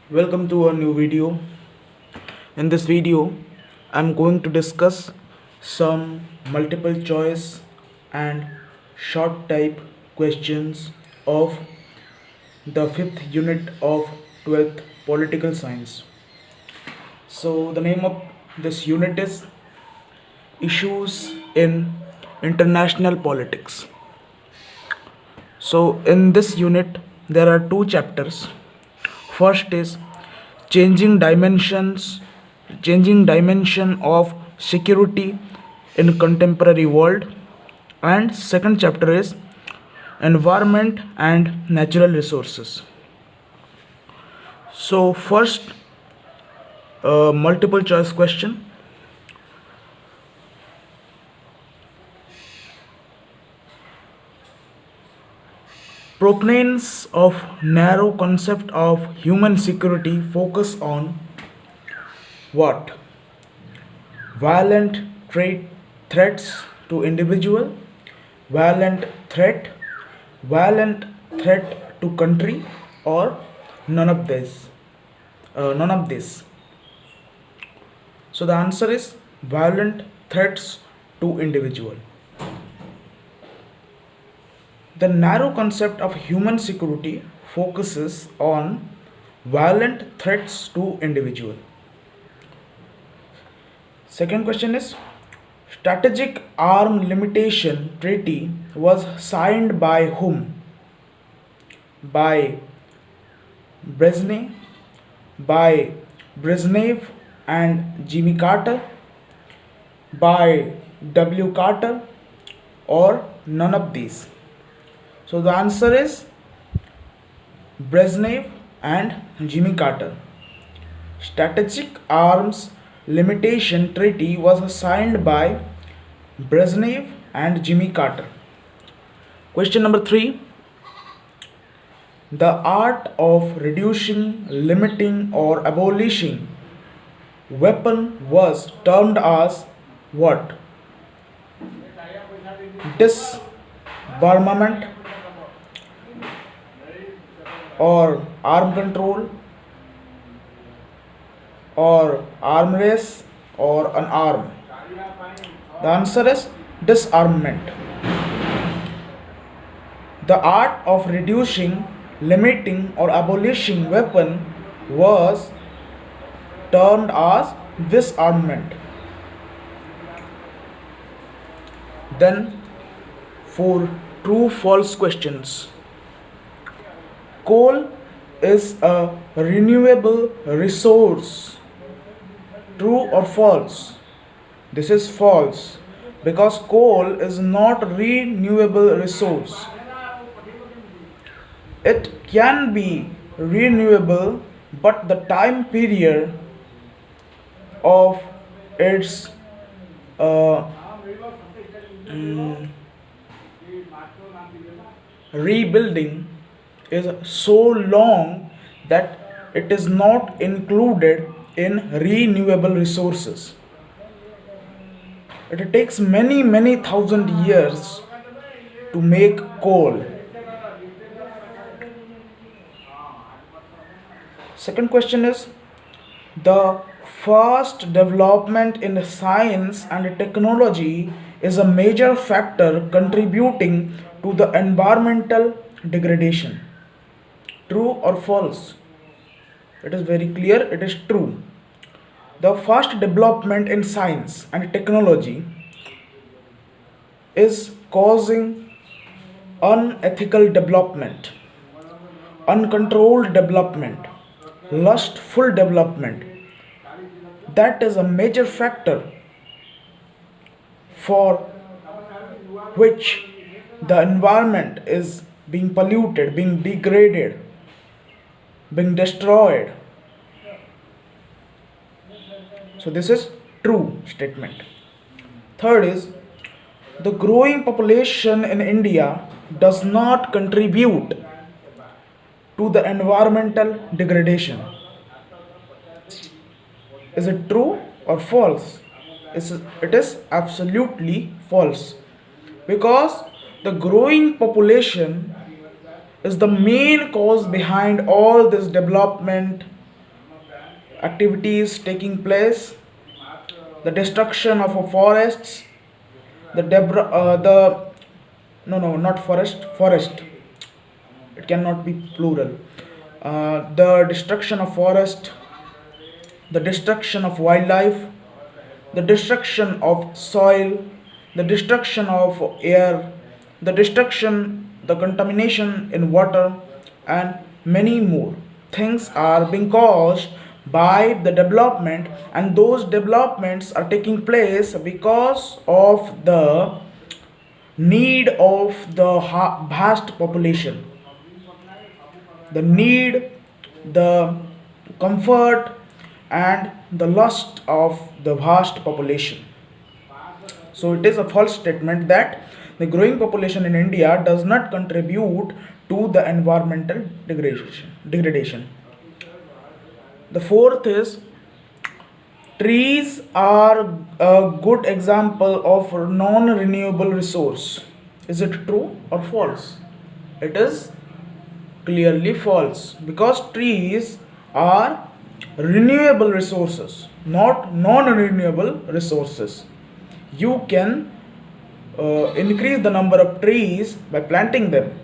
Welcome to a new video. In this video, I'm going to discuss some multiple choice and short type questions of the fifth unit of 12th political science. So, the name of this unit is Issues in International Politics. So, in this unit, there are two chapters. First is changing dimensions, changing dimension of security in contemporary world, and second chapter is environment and natural resources. So, first, multiple choice question. Proponents of narrow concept of human security focus on what? Violent threats to individual, violent threat, violent threat to country, or none of this. None of this. So the answer is violent threats to individual. The narrow concept of human security focuses on violent threats to individual. Second question is strategic arm limitation treaty was signed by whom? By Brezhnev, by Brezhnev and Jimmy Carter, by W. Carter, or none of these. So the answer is Brezhnev and Jimmy Carter. Strategic Arms Limitation Treaty was signed by Brezhnev and Jimmy Carter. Question number 3. The art of reducing, limiting, or abolishing weapon was termed as what? Disarmament, or arm control, or arm race, or an arm. The answer is disarmament. The art of reducing, limiting, or abolishing weapon was termed as disarmament. Then for true false questions. Coal is a renewable resource. True or false? This is false because coal is not a renewable resource. It can be renewable, but the time period of its rebuilding is so long that it is not included in renewable resources. It takes many thousand years to make coal. Second question is the fast development in science and technology is a major factor contributing to the environmental degradation. True or false? It is very clear, it is true. The fast development in science and technology is causing unethical development, uncontrolled development, lustful development. That is a major factor for which the environment is being polluted, being degraded, being destroyed. So this is true statement. Third is the growing population in India does not contribute to the environmental degradation. Is it true or false? It is absolutely false because the growing population is the main cause behind all this development, activities taking place, the destruction of forests, the no, not forest, it cannot be plural. The destruction of forest, the destruction of wildlife, the destruction of soil, the destruction of air, the contamination in water, and many more things are being caused by the development, and those developments are taking place because of the need of the vast population, the need, the comfort, and the lust of the vast population. So it is a false statement that the growing population in India does not contribute to the environmental degradation. The fourth is trees are a good example of non-renewable resource. Is it true or false? It is clearly false, because trees are renewable resources, not non-renewable resources. You can increase the number of trees by planting them,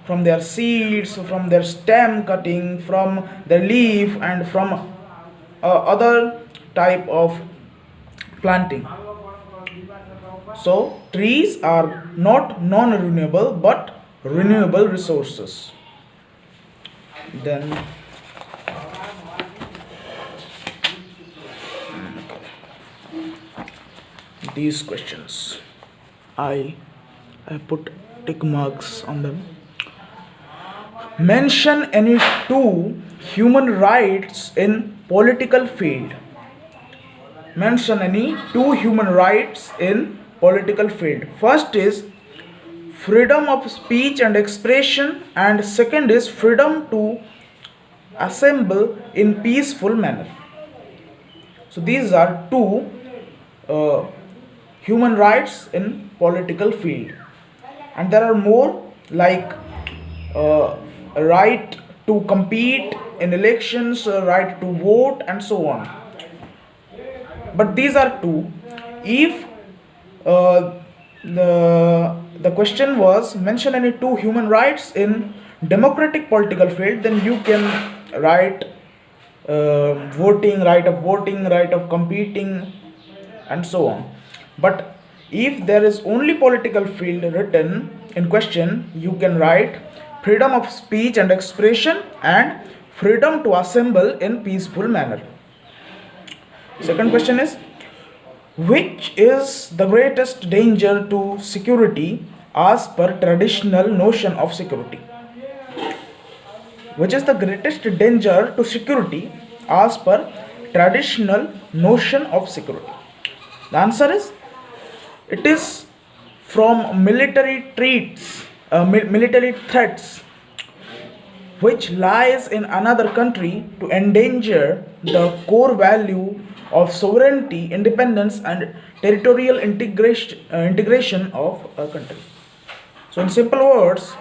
from their seeds, from their stem cutting, from their leaf, and from other type of planting. So trees are not non-renewable but renewable resources. Then these questions, I put tick marks on them. Mention any two human rights in political field. Mention any two human rights in political field. First is freedom of speech and expression, and second is freedom to assemble in peaceful manner. So these are two uh, human rights in political field, and there are more, like uh, right to compete in elections, right to vote, and so on. But these are two. If uh, the question was mention any two human rights in democratic political field, then you can write right of voting, right of competing, and so on. But if there is only political field written in question, you can write freedom of speech and expression and freedom to assemble in peaceful manner. Second question is, which is the greatest danger to security as per traditional notion of security? Which is the greatest danger to security as per traditional notion of security? The answer is, it is from military threats which lies in another country to endanger the core value of sovereignty, independence, and territorial integration of a country. So, in simple words,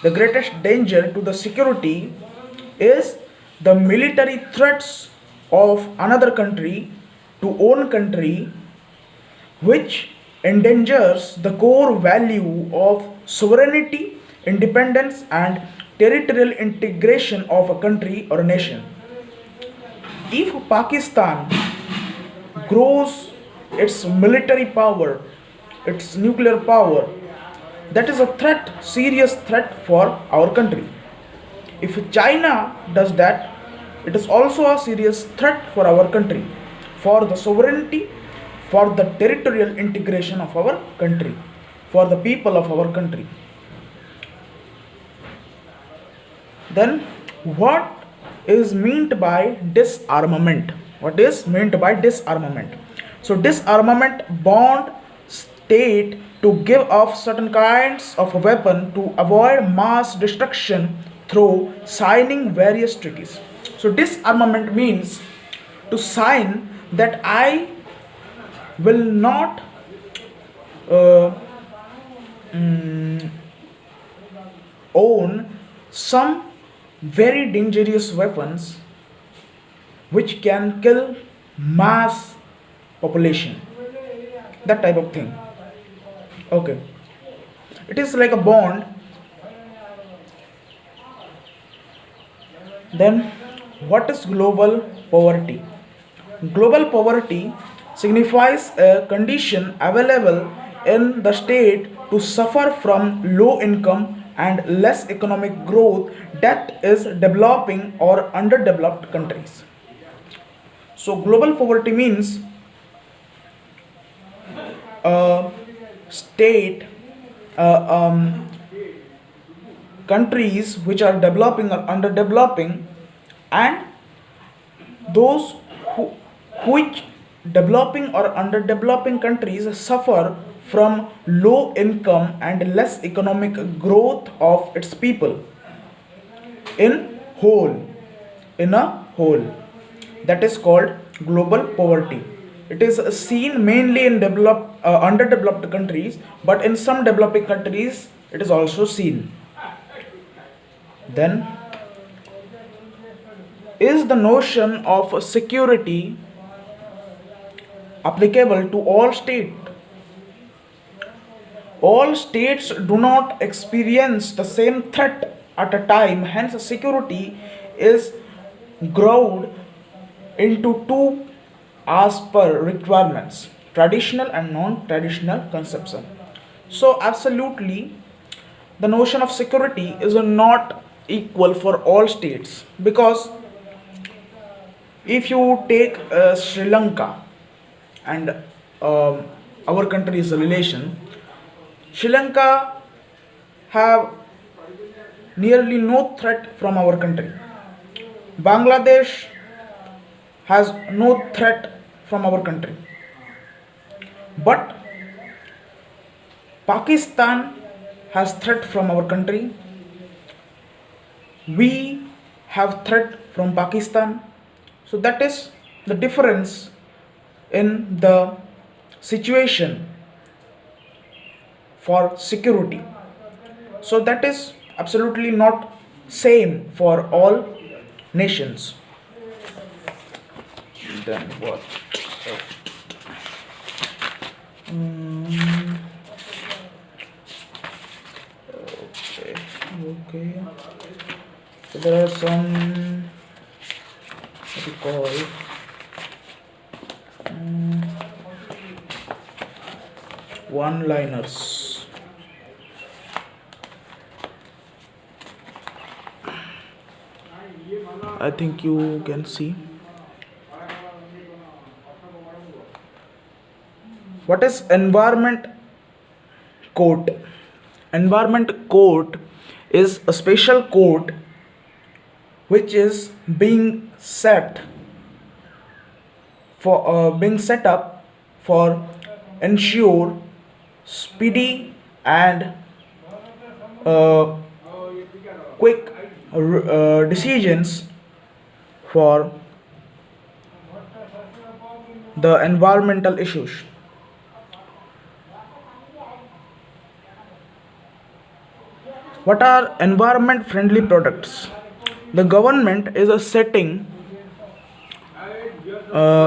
the greatest danger to the security is the military threats of another country to own country, which endangers the core value of sovereignty, independence, and territorial integration of a country or a nation. If Pakistan grows its military power, its nuclear power, that is a threat, serious threat for our country. If China does that, it is also a serious threat for our country, for the sovereignty, for the territorial integration of our country, for the people of our country. Then, what is meant by disarmament? What is meant by disarmament? So, disarmament bond state to give off certain kinds of weapon to avoid mass destruction through signing various treaties. So, disarmament means to sign that I will not own some very dangerous weapons which can kill mass population, that type of thing. Okay, it is like a bond. Then what is global poverty? Global poverty signifies a condition available in the state to suffer from low income and less economic growth that is developing or underdeveloped countries. So global poverty means a state, uh, countries which are developing or underdeveloping, and those who, which developing or underdeveloping countries suffer from low income and less economic growth of its people in whole, in a whole, that is called global poverty. It is seen mainly in underdeveloped countries, but in some developing countries it is also seen. Then, is the notion of security applicable to all states? All states do not experience the same threat at a time, hence security is grouped into two as per requirements: traditional and non-traditional conception. So absolutely the notion of security is not equal for all states, because if you take Sri Lanka and our country's relation, Sri Lanka have nearly no threat from our country. Bangladesh has no threat from our country. But Pakistan has threat from our country. We have threat from Pakistan. So that is the difference in the situation for security. So that is absolutely not same for all nations. Then what? Mm, okay, okay. So there are some, what do you call, one-liners. I think you can see. What is environment court? Environment court is a special court which is being set up for ensure speedy and uh, quick decisions for the environmental issues. What are environment friendly products? The government is setting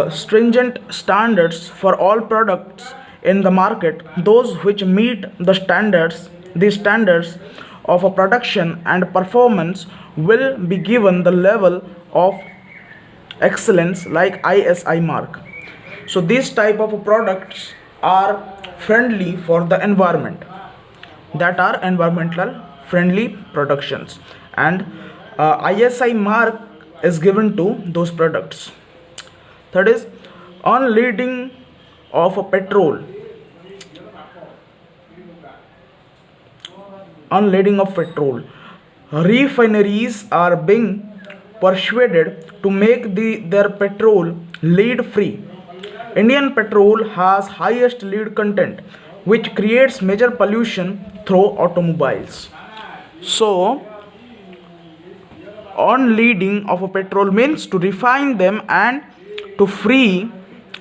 stringent standards for all products in the market. Those which meet these standards of a production and performance will be given the level of excellence like ISI mark. So these type of products are friendly for the environment, that are environmental friendly productions, and ISI mark is given to those products. Third is unleading of a petrol. Unleading of petrol. Refineries are being persuaded to make their petrol lead free. Indian petrol has highest lead content, which creates major pollution through automobiles. So, on leading of a petrol means to refine them and to free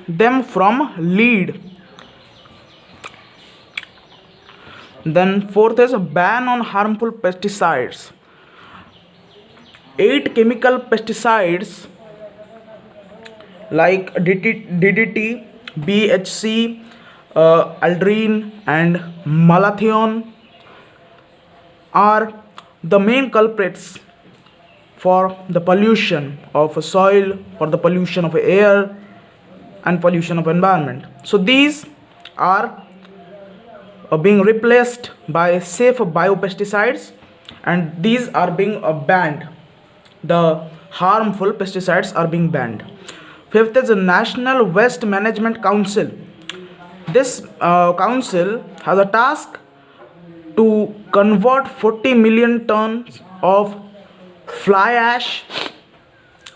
them from lead. Then fourth is a ban on harmful pesticides. 8 chemical pesticides like DDT, BHC, aldrin, and malathion are the main culprits for the pollution of soil, for the pollution of air, and pollution of environment. So these are being replaced by safe biopesticides, and these are being banned. The harmful pesticides are being banned. Fifth is the National Waste Management Council. This council has a task to convert 40 million tons of fly ash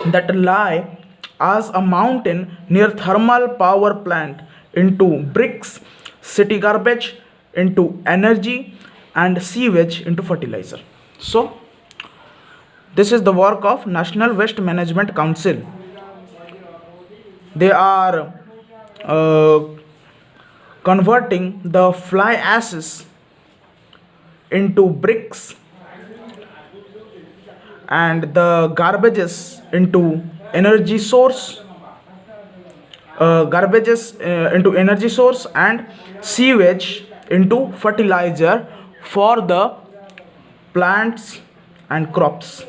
that lie as a mountain near thermal power plant into bricks, city garbage into energy, and sewage into fertilizer. So this is the work of National Waste Management Council. They are uh, converting the fly ashes into bricks and the garbages into energy source, and sewage into fertilizer for the plants and crops.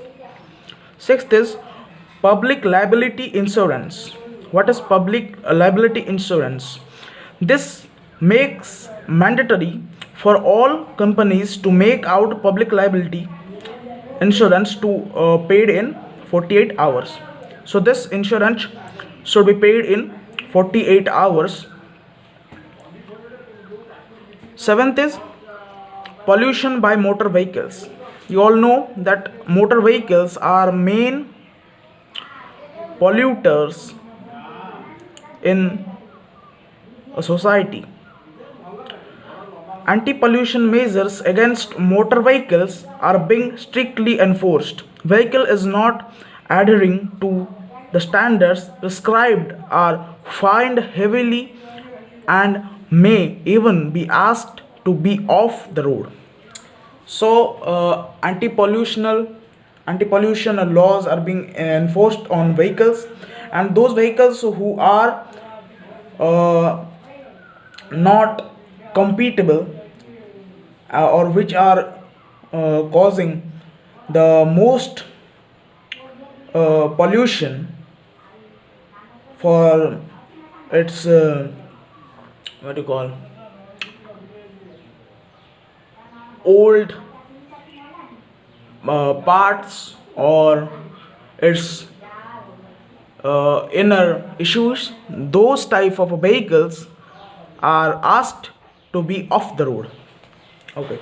Sixth is public liability insurance. What is public liability insurance? This makes mandatory for all companies to make out public liability insurance to paid in 48 hours. So this insurance should be paid in 48 hours. Seventh is pollution by motor vehicles. You all know that motor vehicles are main polluters in a society. Anti-pollution measures against motor vehicles are being strictly enforced. Vehicle is not adhering to the standards prescribed are fined heavily and may even be asked to be off the road. So anti-pollution laws are being enforced on vehicles, and those vehicles who are uh, not compatible or which are causing the most pollution for its what do you call old parts or its inner issues, those type of vehicles are asked to be off the road. Okay.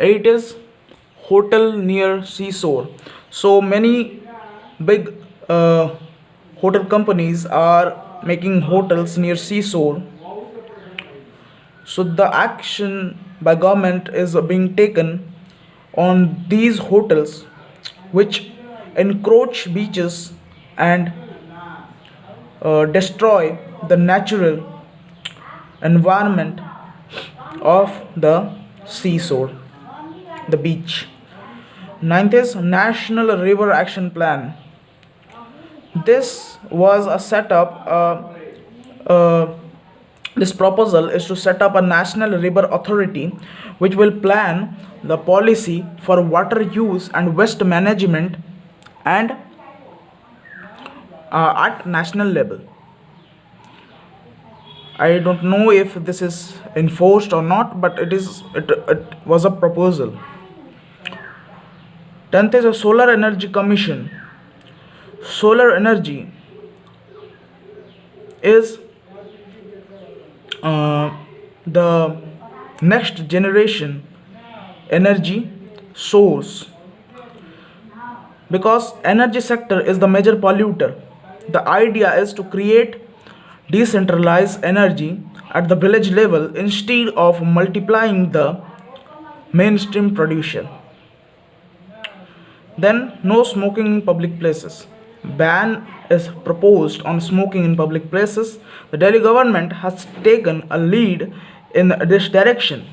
Eight is hotel near seashore. So many big hotel companies are making hotels near seashore. So the action by government is being taken on these hotels which encroach beaches and destroy the natural environment of the seashore, the beach. Ninth is National River Action Plan. This was a setup. This proposal is to set up a national river authority which will plan the policy for water use and waste management and at national level. I don't know if this is enforced or not, but it was a proposal. 10th is a Solar Energy Commission. Solar energy is the next generation energy source, because energy sector is the major polluter. The idea is to create decentralized energy at the village level instead of multiplying the mainstream production. Then no smoking in public places. Ban is proposed on smoking in public places. The Delhi government has taken a lead in this direction.